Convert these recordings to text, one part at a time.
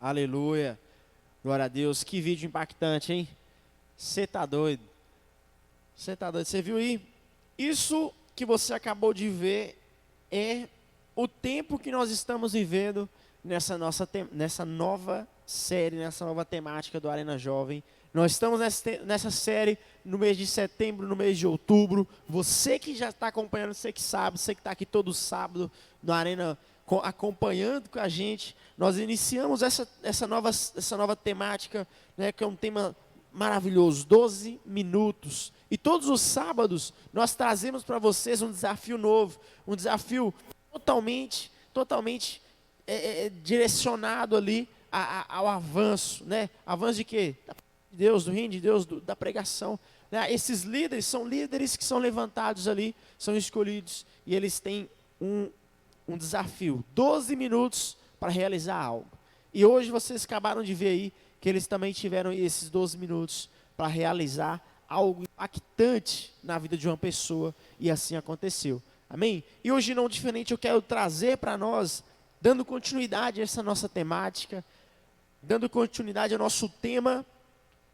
Aleluia. Glória a Deus. Que vídeo impactante, hein? Você tá doido. Você tá doido. Você viu aí? Isso que você acabou de ver é o tempo que nós estamos vivendo nessa nova série, nessa nova temática do Arena Jovem. Nós estamos nessa série no mês de setembro, no mês de outubro. Você que já está acompanhando, você que sabe, você que está aqui todo sábado no Arena acompanhando com a gente, nós iniciamos essa nova temática, né, que é um tema maravilhoso, 12 minutos. E todos os sábados nós trazemos para vocês um desafio novo, um desafio totalmente direcionado ali ao avanço, né? Avanço de quê? De Deus, do reino de Deus, da pregação. Né? Esses líderes são líderes que são levantados ali, são escolhidos, e eles têm um desafio, 12 minutos para realizar algo. E hoje vocês acabaram de ver aí que eles também tiveram esses 12 minutos para realizar algo impactante na vida de uma pessoa, e assim aconteceu. Amém? E hoje, não diferente, eu quero trazer para nós, dando continuidade a essa nossa temática, dando continuidade ao nosso tema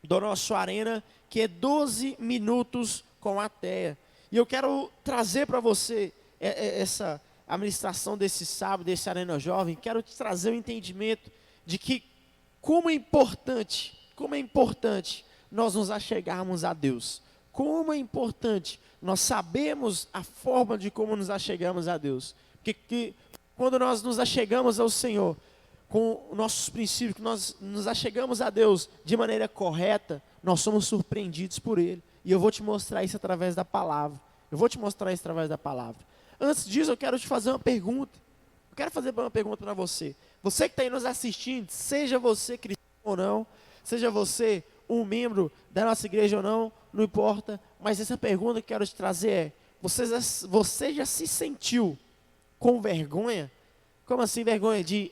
do nosso Arena, que é 12 minutos com a Teia. E eu quero trazer para você essa administração desse sábado, desse Arena Jovem. Quero te trazer o entendimento de que como é importante nós nos achegarmos a Deus. Como é importante nós sabemos a forma de como nos achegamos a Deus. Porque quando nós nos achegamos ao Senhor com nossos princípios, que nós nos achegamos a Deus de maneira correta, nós somos surpreendidos por Ele. E eu vou te mostrar isso através da palavra. Antes disso, eu quero te fazer uma pergunta. Eu quero fazer uma pergunta para você. Você que está aí nos assistindo, seja você cristão ou não, seja você um membro da nossa igreja ou não, não importa. Mas essa pergunta que eu quero te trazer é: você já se sentiu com vergonha? Como assim vergonha? De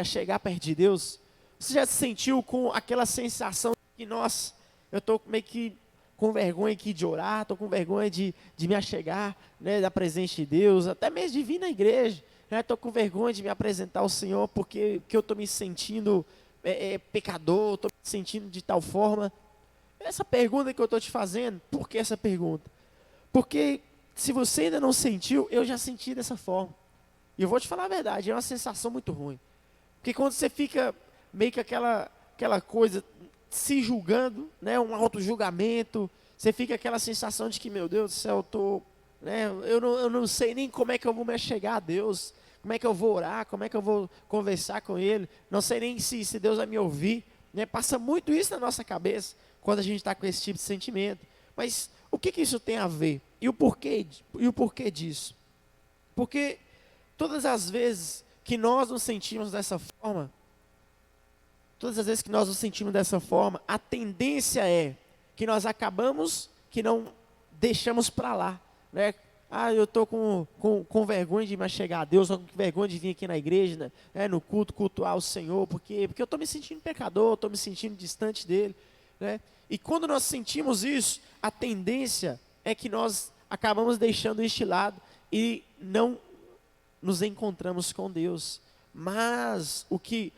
chegar perto de Deus? Você já se sentiu com aquela sensação de que, nossa, eu estou meio que com vergonha aqui de orar, estou com vergonha de me achegar, né, da presença de Deus, até mesmo de vir na igreja, estou com vergonha de me apresentar ao Senhor, porque eu estou me sentindo pecador, estou me sentindo de tal forma. Essa pergunta que eu estou te fazendo, por que essa pergunta? Porque se você ainda não sentiu, eu já senti dessa forma. E eu vou te falar a verdade, é uma sensação muito ruim. Porque quando você fica meio que aquela coisa, se julgando, né, um auto-julgamento, você fica aquela sensação de que, meu Deus do céu, eu não sei nem como é que eu vou me chegar a Deus, como é que eu vou orar, como é que eu vou conversar com Ele, não sei nem se Deus vai me ouvir, né? Passa muito isso na nossa cabeça, quando a gente está com esse tipo de sentimento. Mas o que isso tem a ver? E o porquê disso? Porque todas as vezes que nós nos sentimos dessa forma, a tendência é que nós acabamos que não deixamos para lá, né? Eu estou com vergonha de me chegar a Deus, com vergonha de vir aqui na igreja, né, no cultuar o Senhor, porque eu estou me sentindo pecador, estou me sentindo distante dEle, né? E quando nós sentimos isso, a tendência é que nós acabamos deixando este lado e não nos encontramos com Deus. Mas o que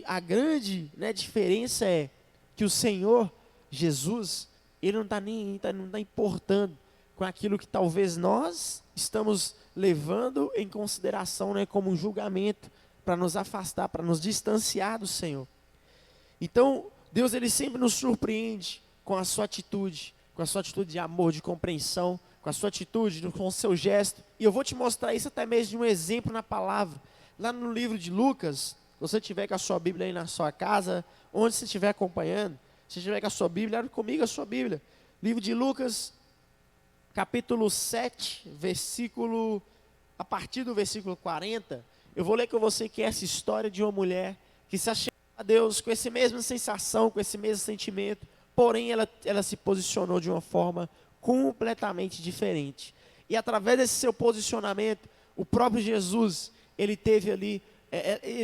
a grande, né, diferença é que o Senhor Jesus, Ele não está importando com aquilo que talvez nós estamos levando em consideração, né, como um julgamento, para nos afastar, para nos distanciar do Senhor. Então, Deus, Ele sempre nos surpreende com a sua atitude de amor, de compreensão, com a sua atitude, com o seu gesto. E eu vou te mostrar isso até mesmo de um exemplo na palavra. Lá no livro de Lucas, se você tiver com a sua Bíblia aí na sua casa, onde você estiver acompanhando, se tiver com a sua Bíblia, abre comigo a sua Bíblia. Livro de Lucas, capítulo 7, a partir do versículo 40, eu vou ler com você que é essa história de uma mulher que se achegou a Deus com essa mesma sensação, com esse mesmo sentimento, porém ela se posicionou de uma forma completamente diferente. E através desse seu posicionamento, o próprio Jesus, ele teve ali,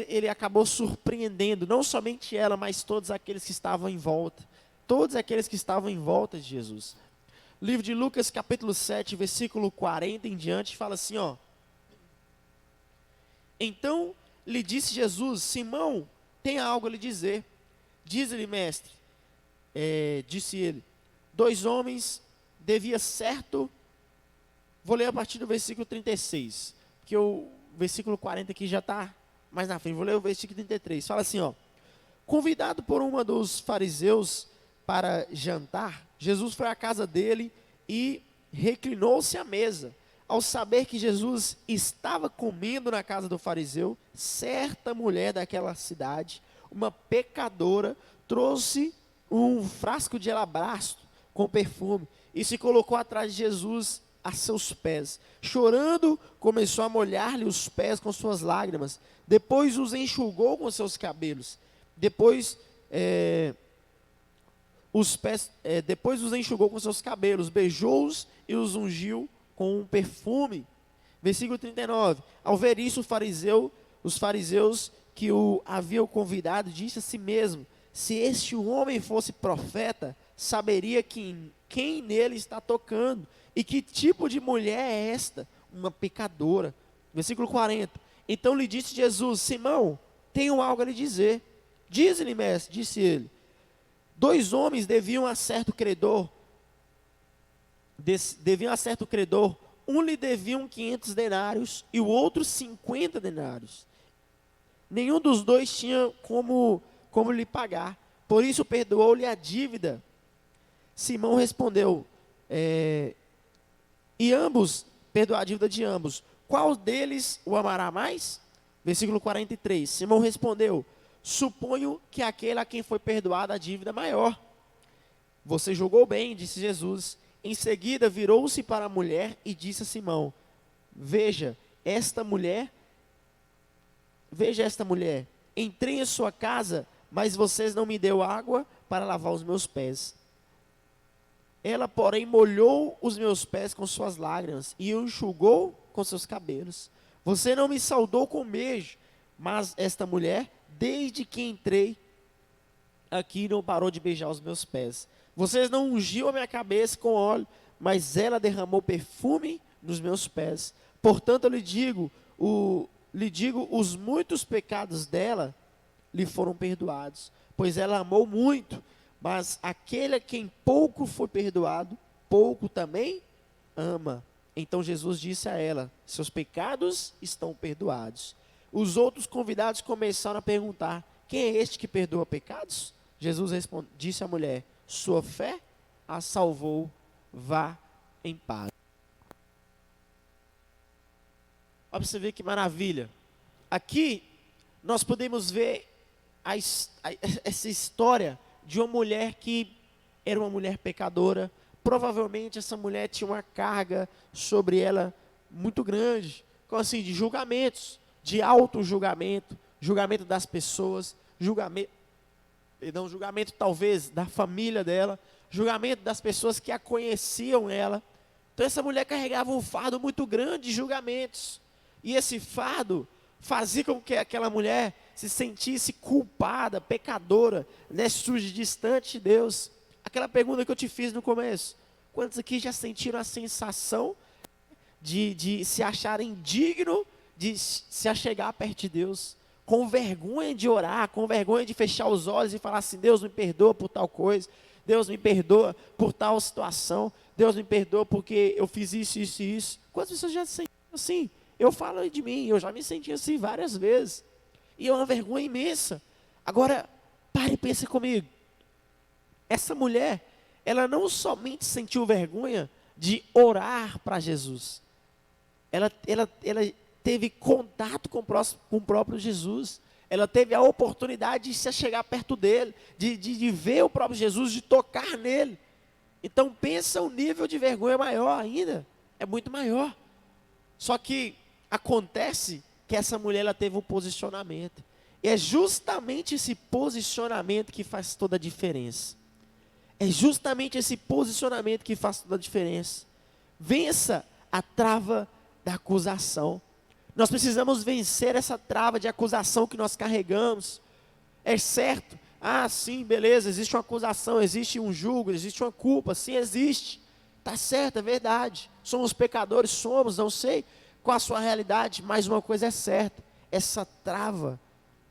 ele acabou surpreendendo, não somente ela, mas todos aqueles que estavam em volta. Todos aqueles que estavam em volta de Jesus. Livro de Lucas, capítulo 7, versículo 40 em diante, fala assim, ó. Então lhe disse Jesus: Simão, tem algo a lhe dizer. Diz-lhe, mestre, disse ele, 2 homens devia certo. Vou ler a partir do versículo 36, porque o versículo 40 aqui já está mais na frente. Vou ler o versículo 33. Fala assim, ó. Convidado por uma dos fariseus para jantar, Jesus foi à casa dele e reclinou-se à mesa. Ao saber que Jesus estava comendo na casa do fariseu, certa mulher daquela cidade, uma pecadora, trouxe um frasco de alabastro com perfume e se colocou atrás de Jesus a seus pés. Chorando, começou a molhar-lhe os pés com suas lágrimas. Depois os enxugou com seus cabelos. Depois os enxugou com seus cabelos, beijou-os e os ungiu com um perfume. Versículo 39. Ao ver isso, os fariseus que o haviam convidado, disse a si mesmo: se este homem fosse profeta, saberia quem nele está tocando e que tipo de mulher é esta, uma pecadora. Versículo 40. Então lhe disse Jesus: Simão, tenho algo a lhe dizer. Diz-lhe, mestre, disse ele. 2 homens deviam a certo credor. Um lhe deviam 500 denários e o outro 50 denários. Nenhum dos dois tinha como lhe pagar. Por isso perdoou-lhe a dívida. Simão respondeu, e ambos, perdoar a dívida de ambos. Qual deles o amará mais? Versículo 43. Simão respondeu: suponho que aquele a quem foi perdoada a dívida maior. Você julgou bem, disse Jesus. Em seguida virou-se para a mulher e disse a Simão: veja esta mulher, entrei em sua casa, mas vocês não me deu água para lavar os meus pés. Ela, porém, molhou os meus pés com suas lágrimas e o enxugou com seus cabelos. Você não me saudou com beijo, mas esta mulher, desde que entrei aqui, não parou de beijar os meus pés. Vocês não ungiu a minha cabeça com óleo, mas ela derramou perfume nos meus pés. Portanto, eu lhe digo, os muitos pecados dela lhe foram perdoados, pois ela amou muito. Mas aquele a quem pouco foi perdoado, pouco também ama. Então Jesus disse a ela: seus pecados estão perdoados. Os outros convidados começaram a perguntar: quem é este que perdoa pecados? Jesus disse à mulher: sua fé a salvou, vá em paz. Olha para você ver que maravilha. Aqui nós podemos ver essa história de uma mulher que era uma mulher pecadora. Provavelmente essa mulher tinha uma carga sobre ela muito grande, como assim, de julgamentos, de auto-julgamento, julgamento das pessoas, julgamento talvez da família dela, julgamento das pessoas que a conheciam ela. Então essa mulher carregava um fardo muito grande de julgamentos, e esse fardo fazia com que aquela mulher se sentisse culpada, pecadora, né, suja, distante de Deus. Aquela pergunta que eu te fiz no começo: quantos aqui já sentiram a sensação de se acharem digno de se achegar perto de Deus, com vergonha de orar, com vergonha de fechar os olhos e falar assim: Deus me perdoa por tal coisa, Deus me perdoa por tal situação, Deus me perdoa porque eu fiz isso, isso e isso? Quantas pessoas já se sentiram assim? Eu falo de mim, eu já me senti assim várias vezes, e é uma vergonha imensa. Agora, pare e pense comigo. Essa mulher, ela não somente sentiu vergonha de orar para Jesus, ela teve contato com o próprio Jesus, ela teve a oportunidade de se chegar perto dele, de ver o próprio Jesus, de tocar nele. Então pensa o nível de vergonha maior ainda, é muito maior. Só que acontece que essa mulher, ela teve um posicionamento, e é justamente esse posicionamento que faz toda a diferença. É justamente esse posicionamento que faz toda a diferença. Vença a trava da acusação. Nós precisamos vencer essa trava de acusação que nós carregamos. É certo, sim, beleza, existe uma acusação, existe um julgo, existe uma culpa, sim, existe. Está certo, é verdade. Somos pecadores, somos, não sei qual a sua realidade, mas uma coisa é certa: essa trava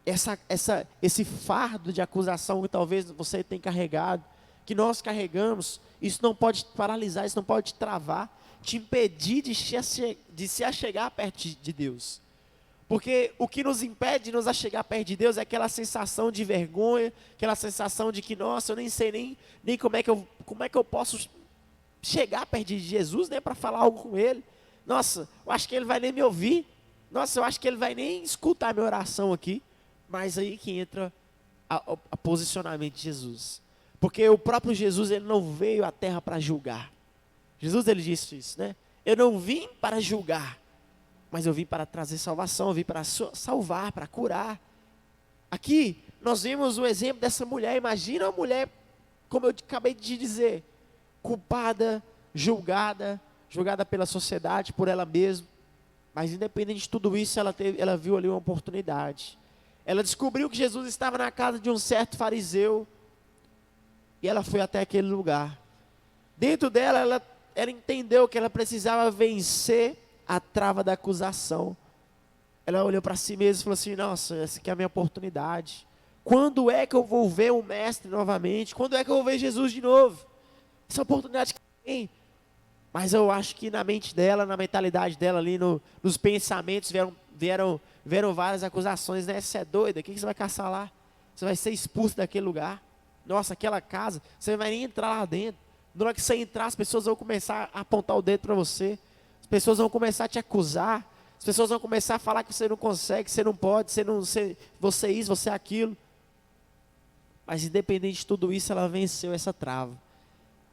esse fardo de acusação que talvez você tenha carregado, que nós carregamos, isso não pode te paralisar, isso não pode te travar, te impedir de se achegar perto de Deus. Porque o que nos impede de nos achegar perto de Deus é aquela sensação de vergonha, aquela sensação de que, nossa, eu nem sei nem como é que eu posso chegar perto de Jesus, né, para falar algo com Ele. Nossa, eu acho que Ele vai nem me ouvir. Nossa, eu acho que Ele vai nem escutar a minha oração aqui. Mas aí que entra o posicionamento de Jesus. Porque o próprio Jesus, Ele não veio à terra para julgar. Jesus, Ele disse isso, né? Eu não vim para julgar, mas eu vim para trazer salvação, eu vim para salvar, para curar. Aqui, nós vimos o exemplo dessa mulher. Imagina uma mulher, como eu acabei de dizer, culpada, julgada pela sociedade, por ela mesma. Mas independente de tudo isso, ela viu ali uma oportunidade. Ela descobriu que Jesus estava na casa de um certo fariseu, e ela foi até aquele lugar. Dentro dela, ela entendeu que ela precisava vencer a trava da acusação. Ela olhou para si mesma e falou assim: nossa, essa aqui é a minha oportunidade. Quando é que eu vou ver o mestre novamente? Quando é que eu vou ver Jesus de novo? Essa oportunidade que tem. Mas eu acho que na mente dela, na mentalidade dela ali, nos pensamentos, vieram várias acusações, né? Você é doida? O que você vai caçar lá? Você vai ser expulso daquele lugar. Nossa, aquela casa, você não vai nem entrar lá dentro. Na hora que você entrar, as pessoas vão começar a apontar o dedo para você. As pessoas vão começar a te acusar. As pessoas vão começar a falar que você não consegue, que você não pode, você é isso, você é aquilo. Mas independente de tudo isso, ela venceu essa trava.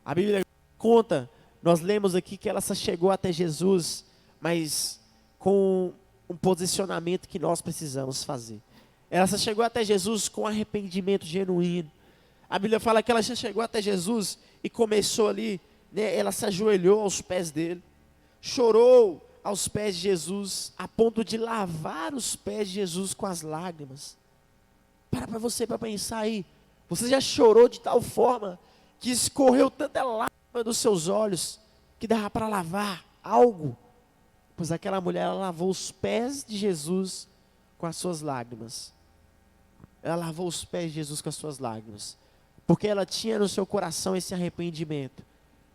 A Bíblia conta, nós lemos aqui que ela só chegou até Jesus, mas com um posicionamento que nós precisamos fazer. Ela só chegou até Jesus com arrependimento genuíno. A Bíblia fala que ela já chegou até Jesus e começou ali, né, ela se ajoelhou aos pés dele, chorou aos pés de Jesus, a ponto de lavar os pés de Jesus com as lágrimas. Para você para pensar aí, você já chorou de tal forma que escorreu tanta lágrima dos seus olhos que dava para lavar algo? Pois aquela mulher, ela lavou os pés de Jesus com as suas lágrimas. Ela lavou os pés de Jesus com as suas lágrimas, porque ela tinha no seu coração esse arrependimento.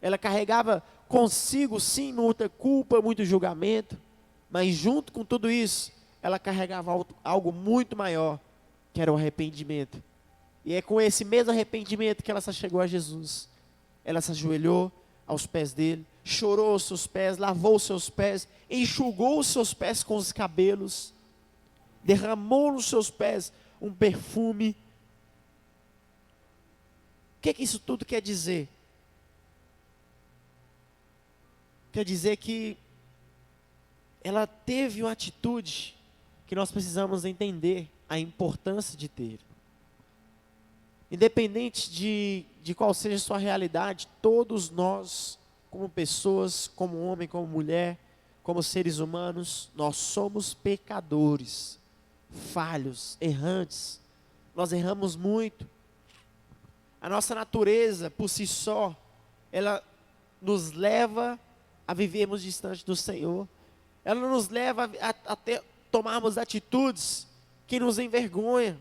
Ela carregava consigo, sim, muita culpa, muito julgamento, mas junto com tudo isso, ela carregava algo muito maior, que era o arrependimento. E é com esse mesmo arrependimento que ela se chegou a Jesus. Ela se ajoelhou aos pés dele, chorou os seus pés, lavou os seus pés, enxugou os seus pés com os cabelos, derramou nos seus pés um perfume. O que isso tudo quer dizer? Quer dizer que ela teve uma atitude que nós precisamos entender a importância de ter. Independente de qual seja a sua realidade, todos nós, como pessoas, como homem, como mulher, como seres humanos, nós somos pecadores, falhos, errantes. Nós erramos muito. A nossa natureza, por si só, ela nos leva a vivermos distante do Senhor. Ela nos leva a tomarmos atitudes que nos envergonham,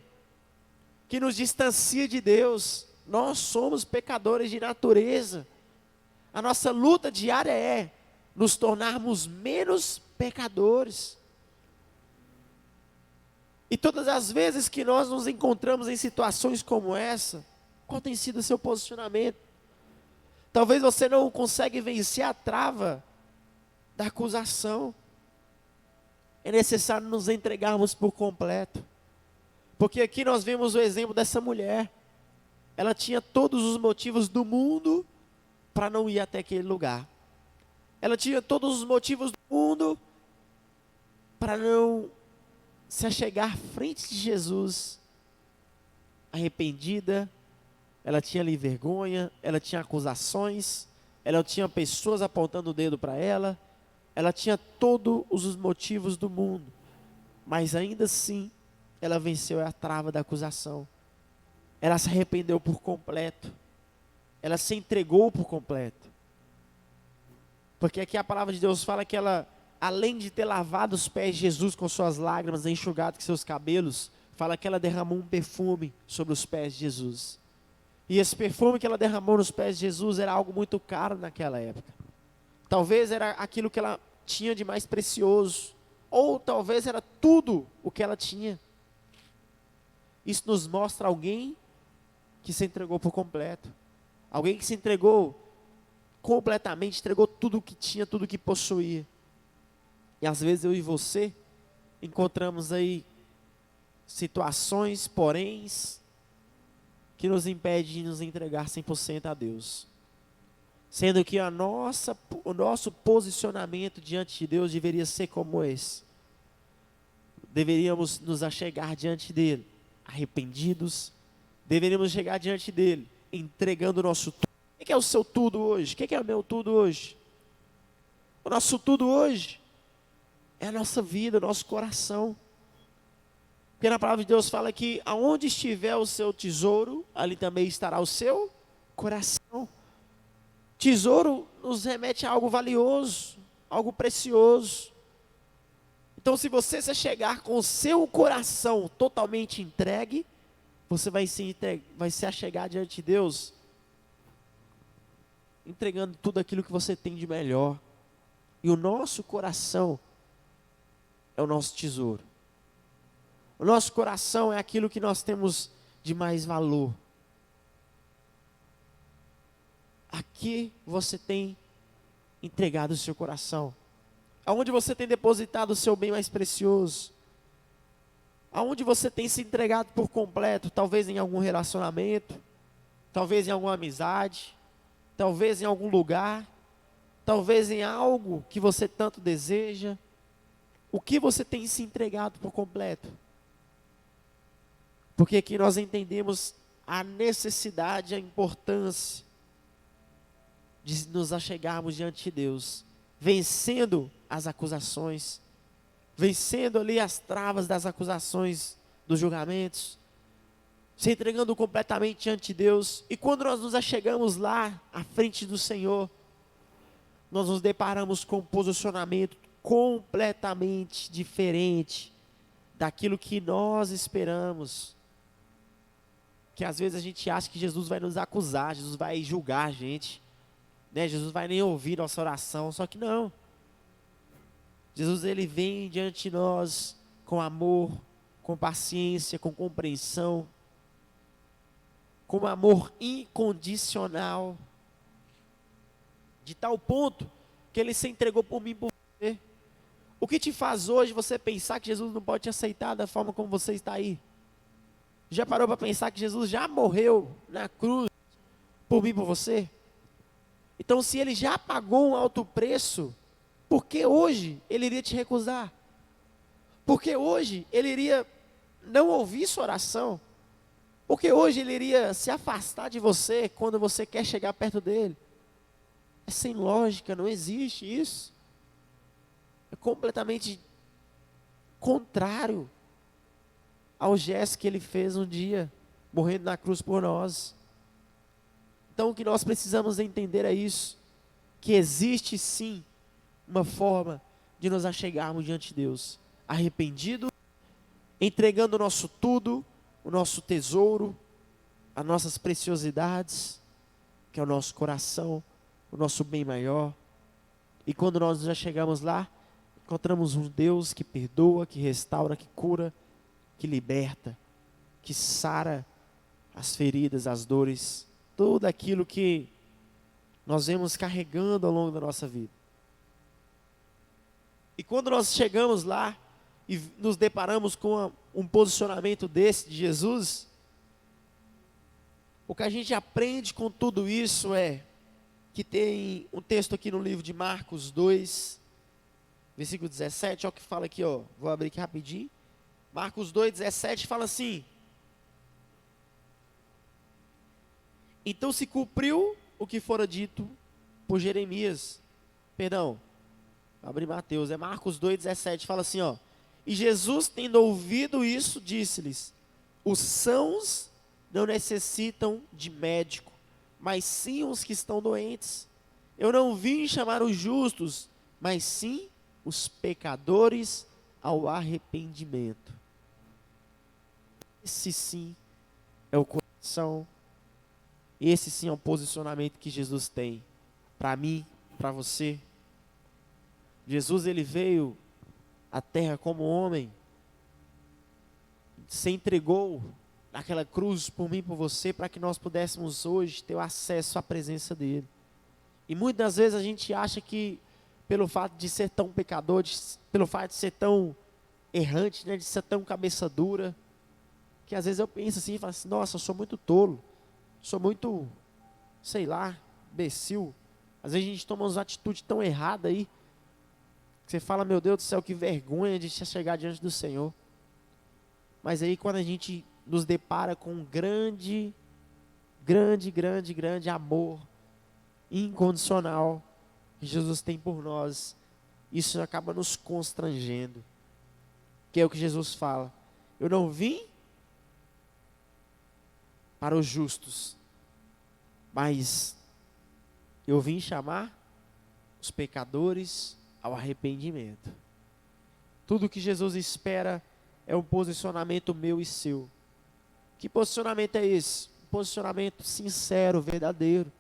que nos distancia de Deus. Nós somos pecadores de natureza. A nossa luta diária é nos tornarmos menos pecadores. E todas as vezes que nós nos encontramos em situações como essa, qual tem sido o seu posicionamento? Talvez você não consegue vencer a trava da acusação. É necessário nos entregarmos por completo. Porque aqui nós vemos o exemplo dessa mulher. Ela tinha todos os motivos do mundo para não ir até aquele lugar. Ela tinha todos os motivos do mundo para não se achegar à frente de Jesus arrependida. Ela tinha ali vergonha, ela tinha acusações, ela tinha pessoas apontando o dedo para ela. Ela tinha todos os motivos do mundo, mas ainda assim, ela venceu a trava da acusação. Ela se arrependeu por completo. Ela se entregou por completo. Porque aqui a palavra de Deus fala que ela, além de ter lavado os pés de Jesus com suas lágrimas, enxugado com seus cabelos, fala que ela derramou um perfume sobre os pés de Jesus. E esse perfume que ela derramou nos pés de Jesus era algo muito caro naquela época. Talvez era aquilo que ela tinha de mais precioso, ou talvez era tudo o que ela tinha. Isso nos mostra alguém que se entregou por completo. Alguém que se entregou completamente, entregou tudo o que tinha, tudo o que possuía. E às vezes eu e você encontramos aí situações, poréns, que nos impedem de nos entregar 100% a Deus. Sendo que o nosso posicionamento diante de Deus deveria ser como esse. Deveríamos nos achegar diante dele, arrependidos. Deveríamos chegar diante dele, entregando o nosso tudo. O que é o seu tudo hoje? O que é o meu tudo hoje? O nosso tudo hoje é a nossa vida, o nosso coração. Porque na palavra de Deus fala que aonde estiver o seu tesouro, ali também estará o seu coração. Tesouro nos remete a algo valioso, algo precioso. Então, se você se chegar com o seu coração totalmente entregue, você vai se achegar diante de Deus, entregando tudo aquilo que você tem de melhor. E o nosso coração é o nosso tesouro. O nosso coração é aquilo que nós temos de mais valor. Aqui você tem entregado o seu coração. Aonde você tem depositado o seu bem mais precioso. Aonde você tem se entregado por completo. Talvez em algum relacionamento. Talvez em alguma amizade. Talvez em algum lugar. Talvez em algo que você tanto deseja. O que você tem se entregado por completo? Porque aqui nós entendemos a necessidade, a importância de nos achegarmos diante de Deus, vencendo as acusações, vencendo ali as travas das acusações, dos julgamentos, se entregando completamente diante de Deus. E quando nós nos achegamos lá, à frente do Senhor, nós nos deparamos com um posicionamento completamente diferente daquilo que nós esperamos. Que às vezes a gente acha que Jesus vai nos acusar, Jesus vai julgar a gente, né? Jesus vai nem ouvir nossa oração, só que não. Jesus, ele vem diante de nós com amor, com paciência, com compreensão, com amor incondicional, de tal ponto que ele se entregou por mim e por você. O que te faz hoje você pensar que Jesus não pode te aceitar da forma como você está aí? Já parou para pensar que Jesus já morreu na cruz por mim e por você? Então, se ele já pagou um alto preço, por que hoje ele iria te recusar? Porque hoje ele iria não ouvir sua oração? Porque hoje ele iria se afastar de você quando você quer chegar perto dele? É sem lógica, não existe isso. É completamente contrário ao gesto que ele fez um dia, morrendo na cruz por nós. Então o que nós precisamos entender é isso, que existe sim uma forma de nos achegarmos diante de Deus, arrependido, entregando o nosso tudo, o nosso tesouro, as nossas preciosidades, que é o nosso coração, o nosso bem maior. E quando nós já chegamos lá, encontramos um Deus que perdoa, que restaura, que cura, que liberta, que sara as feridas, as dores, tudo aquilo que nós vemos carregando ao longo da nossa vida. E quando nós chegamos lá e nos deparamos com um posicionamento desse de Jesus, o que a gente aprende com tudo isso é que tem um texto aqui no livro de Marcos 2, versículo 17, olha o que fala aqui, ó, vou abrir aqui rapidinho. Marcos 2,17 fala assim: então se cumpriu o que fora dito por Jeremias. Perdão, vou abrir Mateus, é Marcos 2,17, fala assim, ó. E Jesus, tendo ouvido isso, disse-lhes: os sãos não necessitam de médico, mas sim os que estão doentes. Eu não vim chamar os justos, mas sim os pecadores ao arrependimento. esse sim é o coração, esse sim é o posicionamento que Jesus tem para mim, para você. Jesus, ele veio à terra como homem, se entregou naquela cruz por mim e por você, para que nós pudéssemos hoje ter o acesso à presença dele. E muitas vezes a gente acha que, pelo fato de ser tão pecador, pelo fato de ser tão errante, né, de ser tão cabeça dura, que às vezes eu penso assim, falo assim, nossa, eu sou muito tolo, sou muito, sei lá, imbecil. Às vezes a gente toma umas atitudes tão erradas aí, que você fala, meu Deus do céu, que vergonha de chegar diante do Senhor. Mas aí quando a gente nos depara com um grande amor incondicional que Jesus tem por nós, isso acaba nos constrangendo. Que é o que Jesus fala: eu não vim para os justos, mas eu vim chamar os pecadores ao arrependimento. Tudo que Jesus espera é um posicionamento meu e seu. Que posicionamento é esse? Um posicionamento sincero, verdadeiro.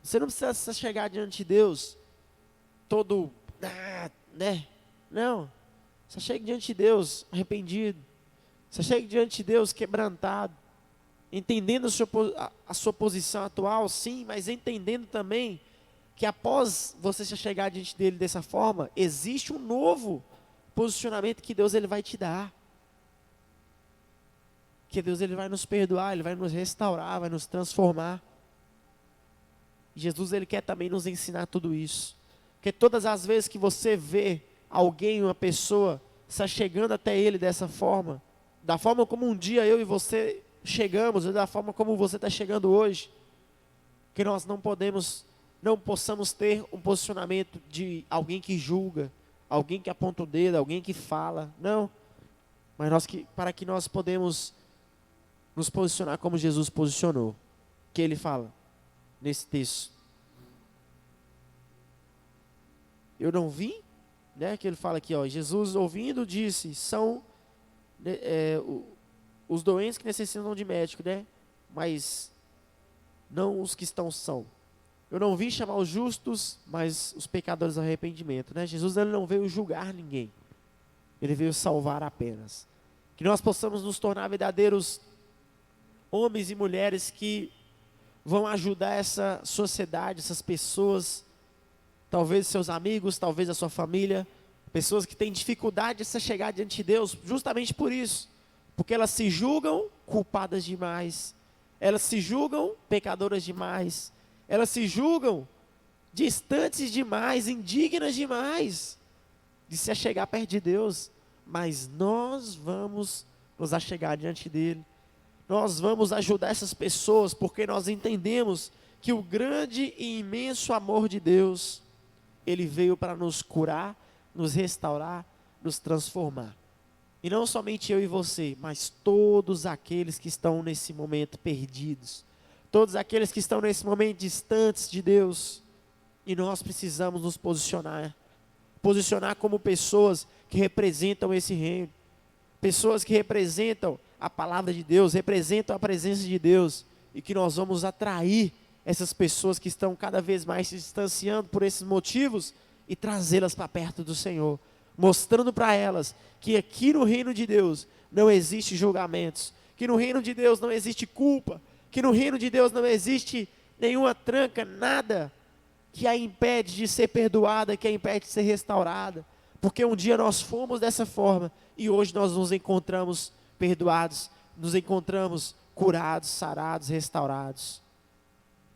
Você não precisa chegar diante de Deus todo, né? Não. Você chega diante de Deus arrependido. Você chega diante de Deus quebrantado, entendendo a sua posição atual, sim, mas entendendo também que após você chegar diante dele dessa forma, existe um novo posicionamento que Deus ele vai te dar. Que Deus ele vai nos perdoar, ele vai nos restaurar, vai nos transformar. Jesus ele quer também nos ensinar tudo isso. Porque todas as vezes que você vê alguém, uma pessoa, está chegando até ele dessa forma, da forma como um dia eu e você chegamos, ou da forma como você está chegando hoje, que nós não possamos ter um posicionamento de alguém que julga, alguém que aponta o dedo, alguém que fala, não, mas para que nós podemos nos posicionar como Jesus posicionou, que ele fala nesse texto, eu não vim, né, que ele fala aqui, ó, Jesus ouvindo disse, são os doentes que necessitam de médico, né, mas não os que estão são. Eu não vim chamar os justos, mas os pecadores ao arrependimento, né? Jesus ele não veio julgar ninguém, ele veio salvar apenas. Que nós possamos nos tornar verdadeiros homens e mulheres que vão ajudar essa sociedade, essas pessoas, talvez seus amigos, talvez a sua família, pessoas que têm dificuldade de chegar diante de Deus, justamente por isso, porque elas se julgam culpadas demais, elas se julgam pecadoras demais, elas se julgam distantes demais, indignas demais de se achegar perto de Deus, mas nós vamos nos achegar diante dele, nós vamos ajudar essas pessoas, porque nós entendemos que o grande e imenso amor de Deus, ele veio para nos curar, nos restaurar, nos transformar. E não somente eu e você, mas todos aqueles que estão nesse momento perdidos, todos aqueles que estão nesse momento distantes de Deus, e nós precisamos nos posicionar como pessoas que representam esse reino, pessoas que representam a palavra de Deus, representam a presença de Deus, e que nós vamos atrair essas pessoas que estão cada vez mais se distanciando por esses motivos, e trazê-las para perto do Senhor, mostrando para elas que aqui no reino de Deus não existe julgamentos, que no reino de Deus não existe culpa, que no reino de Deus não existe nenhuma tranca, nada que a impede de ser perdoada, que a impede de ser restaurada, porque um dia nós fomos dessa forma, e hoje nós nos encontramos perdoados, nos encontramos curados, sarados, restaurados,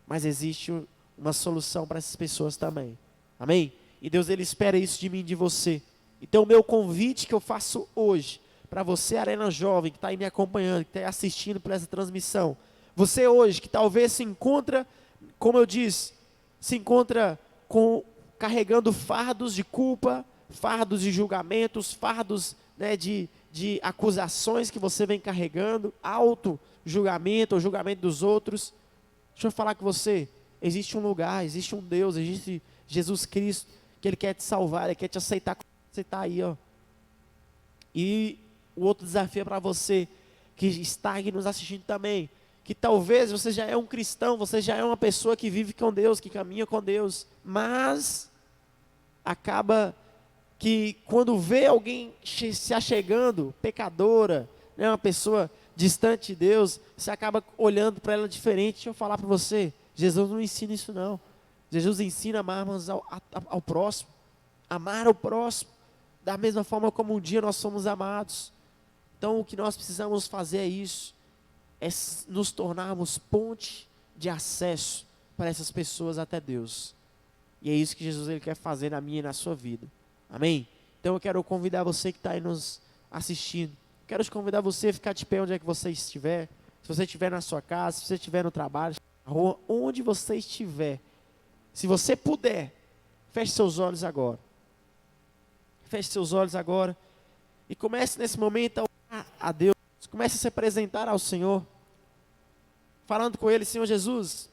mas existe uma solução para essas pessoas também, amém? E Deus ele espera isso de mim e de você. Então o meu convite que eu faço hoje, para você Arena Jovem, que está aí me acompanhando, que está assistindo por essa transmissão, você hoje que talvez se encontra, como eu disse, se encontra carregando fardos de culpa, fardos de julgamentos, fardos, né, de acusações que você vem carregando, auto-julgamento ou julgamento dos outros. Deixa eu falar com você, existe um lugar, existe um Deus, existe Jesus Cristo, que Ele quer te salvar, Ele quer te aceitar como você está aí, ó. E o outro desafio é para você que está aqui nos assistindo também, que talvez você já é um cristão, você já é uma pessoa que vive com Deus, que caminha com Deus, mas acaba que quando vê alguém se achegando, pecadora, né, uma pessoa distante de Deus, você acaba olhando para ela diferente. Deixa eu falar para você, Jesus não ensina isso não. Jesus ensina a amarmos ao próximo, amar ao próximo, da mesma forma como um dia nós somos amados. Então o que nós precisamos fazer é isso, é nos tornarmos ponte de acesso para essas pessoas até Deus. E é isso que Jesus ele quer fazer na minha e na sua vida. Amém? Então eu quero convidar você que está aí nos assistindo. Quero te convidar você a ficar de pé onde é que você estiver. Se você estiver na sua casa, se você estiver no trabalho, na rua, onde você estiver. Se você puder, feche seus olhos agora. Feche seus olhos agora. E comece nesse momento a orar a Deus. Comece a se apresentar ao Senhor. Falando com Ele, Senhor Jesus,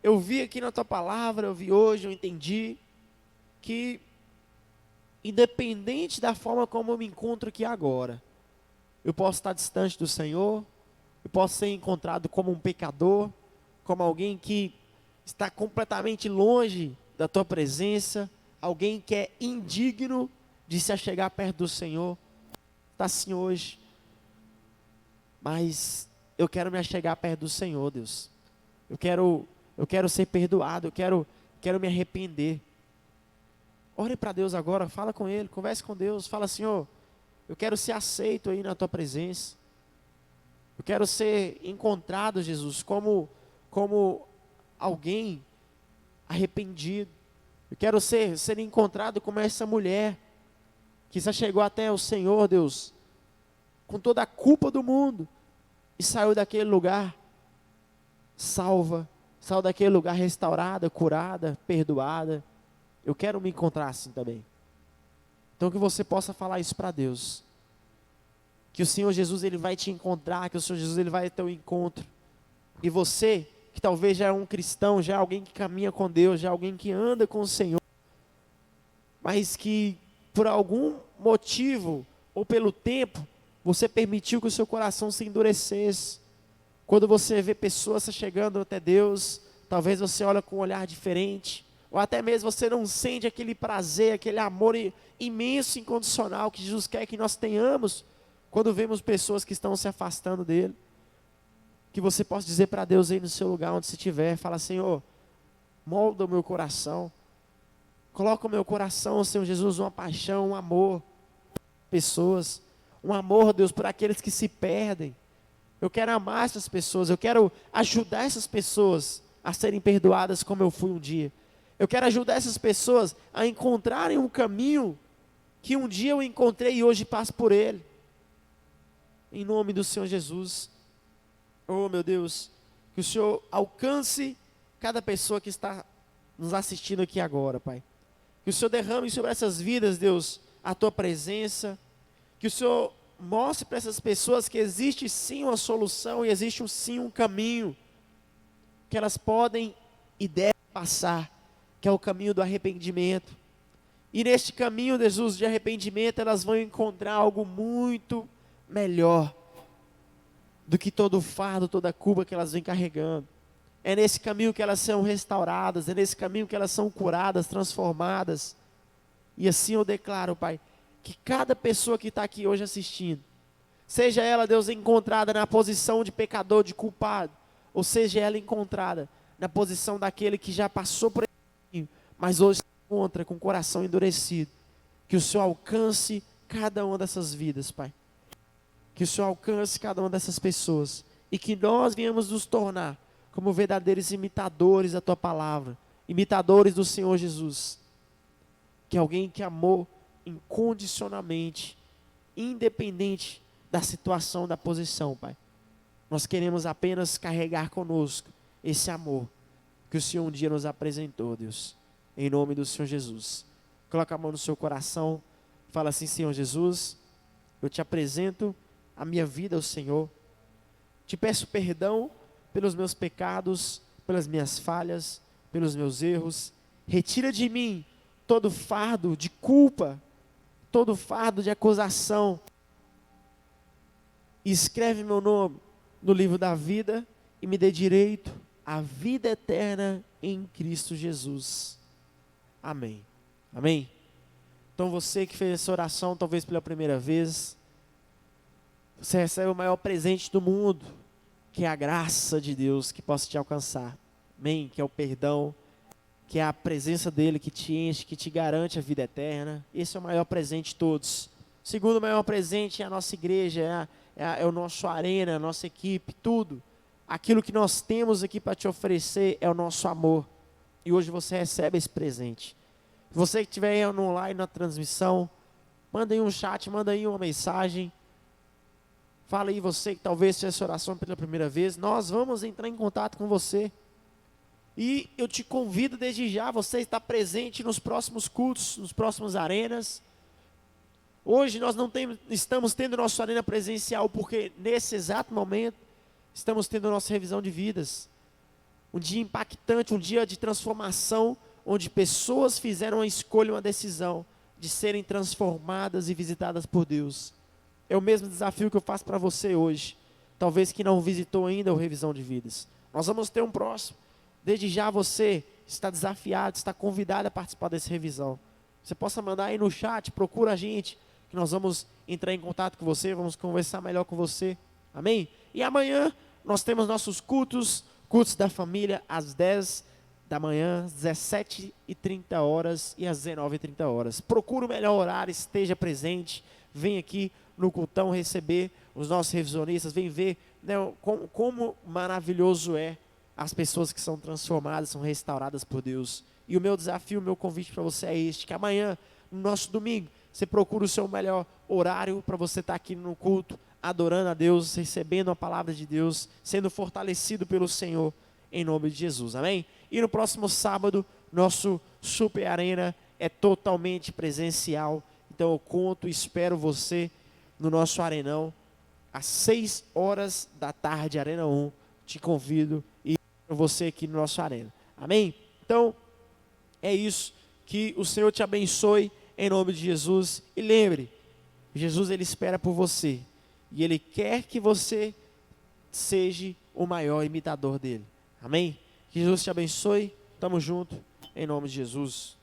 eu vi aqui na Tua palavra, eu vi hoje, eu entendi que independente da forma como eu me encontro aqui agora, eu posso estar distante do Senhor, eu posso ser encontrado como um pecador, como alguém que está completamente longe da Tua presença, alguém que é indigno de se achegar perto do Senhor. Está assim hoje, mas eu quero me achegar perto do Senhor, Deus. Eu quero ser perdoado, eu quero me arrepender. Ore para Deus agora, fala com Ele, converse com Deus, fala: Senhor, eu quero ser aceito aí na Tua presença. Eu quero ser encontrado, Jesus, como alguém arrependido. Eu quero ser encontrado como essa mulher que já chegou até o Senhor, Deus, com toda a culpa do mundo, e saiu daquele lugar salva, saiu daquele lugar restaurada, curada, perdoada. Eu quero me encontrar assim também. Então que você possa falar isso para Deus. Que o Senhor Jesus ele vai te encontrar, que o Senhor Jesus ele vai ter um encontro. E você, que talvez já é um cristão, já é alguém que caminha com Deus, já é alguém que anda com o Senhor, mas que por algum motivo, ou pelo tempo, você permitiu que o seu coração se endurecesse. Quando você vê pessoas chegando até Deus, talvez você olha com um olhar diferente, ou até mesmo você não sente aquele prazer, aquele amor imenso, incondicional que Jesus quer que nós tenhamos, quando vemos pessoas que estão se afastando dele. Que você possa dizer para Deus aí no seu lugar onde você estiver, fala: Senhor, molda o meu coração, coloca o meu coração, Senhor Jesus, uma paixão, um amor, pessoas, um amor, Deus, por aqueles que se perdem. Eu quero amar essas pessoas, eu quero ajudar essas pessoas a serem perdoadas como eu fui um dia. Eu quero ajudar essas pessoas a encontrarem um caminho que um dia eu encontrei e hoje passo por ele. Em nome do Senhor Jesus. Oh, meu Deus, que o Senhor alcance cada pessoa que está nos assistindo aqui agora, Pai. Que o Senhor derrame sobre essas vidas, Deus, a Tua presença. Que o Senhor mostre para essas pessoas que existe sim uma solução e existe sim um caminho que elas podem e devem passar, que é o caminho do arrependimento. E neste caminho, Jesus, de arrependimento, elas vão encontrar algo muito melhor do que todo o fardo, toda a culpa que elas vêm carregando. É nesse caminho que elas são restauradas, é nesse caminho que elas são curadas, transformadas. E assim eu declaro, Pai, que cada pessoa que está aqui hoje assistindo, seja ela, Deus, encontrada na posição de pecador, de culpado, ou seja ela encontrada na posição daquele que já passou por esse caminho, mas hoje se encontra com o coração endurecido, que o Senhor alcance cada uma dessas vidas, Pai. Que o Senhor alcance cada uma dessas pessoas, e que nós venhamos nos tornar como verdadeiros imitadores da Tua palavra, imitadores do Senhor Jesus, que é alguém que amou incondicionalmente, independente da situação, da posição, Pai. Nós queremos apenas carregar conosco esse amor que o Senhor um dia nos apresentou, Deus, em nome do Senhor Jesus. Coloca a mão no seu coração, fala assim: Senhor Jesus, eu te apresento a minha vida ao Senhor, te peço perdão pelos meus pecados, pelas minhas falhas, pelos meus erros. Retira de mim todo fardo de culpa, todo fardo de acusação. e escreve meu nome no livro da vida e me dê direito à vida eterna em Cristo Jesus. Amém. Amém? Então você que fez essa oração talvez pela primeira vez, você recebe o maior presente do mundo, que é a graça de Deus que possa te alcançar. Amém? Que é o perdão, que é a presença dele que te enche, que te garante a vida eterna. Esse é o maior presente de todos. O segundo maior presente é a nossa igreja, é o nosso arena, a nossa equipe, tudo. Aquilo que nós temos aqui para te oferecer é o nosso amor. E hoje você recebe esse presente. Você que estiver aí online na transmissão, manda aí um chat, manda aí uma mensagem. Fala aí você que talvez fez essa oração pela primeira vez. Nós vamos entrar em contato com você. E eu te convido desde já, você está presente nos próximos cultos, nos próximos arenas. Hoje nós não estamos tendo nossa arena presencial, porque nesse exato momento estamos tendo nossa revisão de vidas. Um dia impactante, um dia de transformação, onde pessoas fizeram a escolha, uma decisão de serem transformadas e visitadas por Deus. É o mesmo desafio que eu faço para você hoje. Talvez que não visitou ainda o Revisão de Vidas. Nós vamos ter um próximo. Desde já você está desafiado, está convidado a participar dessa revisão. Você possa mandar aí no chat, procura a gente, que nós vamos entrar em contato com você, vamos conversar melhor com você. Amém? E amanhã nós temos nossos cultos da família, às 10 da manhã, às 17h30 e às 19h30. Procura o melhor horário, esteja presente, vem aqui no cultão receber os nossos revisionistas, vem ver, né, como maravilhoso é as pessoas que são transformadas, são restauradas por Deus. E o meu desafio, o meu convite para você é este, que amanhã, no nosso domingo, você procura o seu melhor horário para você estar aqui no culto, adorando a Deus, recebendo a palavra de Deus, sendo fortalecido pelo Senhor, em nome de Jesus, amém? E no próximo sábado, nosso Super Arena é totalmente presencial, então eu conto e espero você no nosso Arenão, às 6h Arena 1, te convido e você aqui no nosso Arena, amém? Então, é isso, que o Senhor te abençoe, em nome de Jesus, e lembre, Jesus ele espera por você, e ele quer que você seja o maior imitador dele, amém? Que Jesus te abençoe, tamo junto, em nome de Jesus.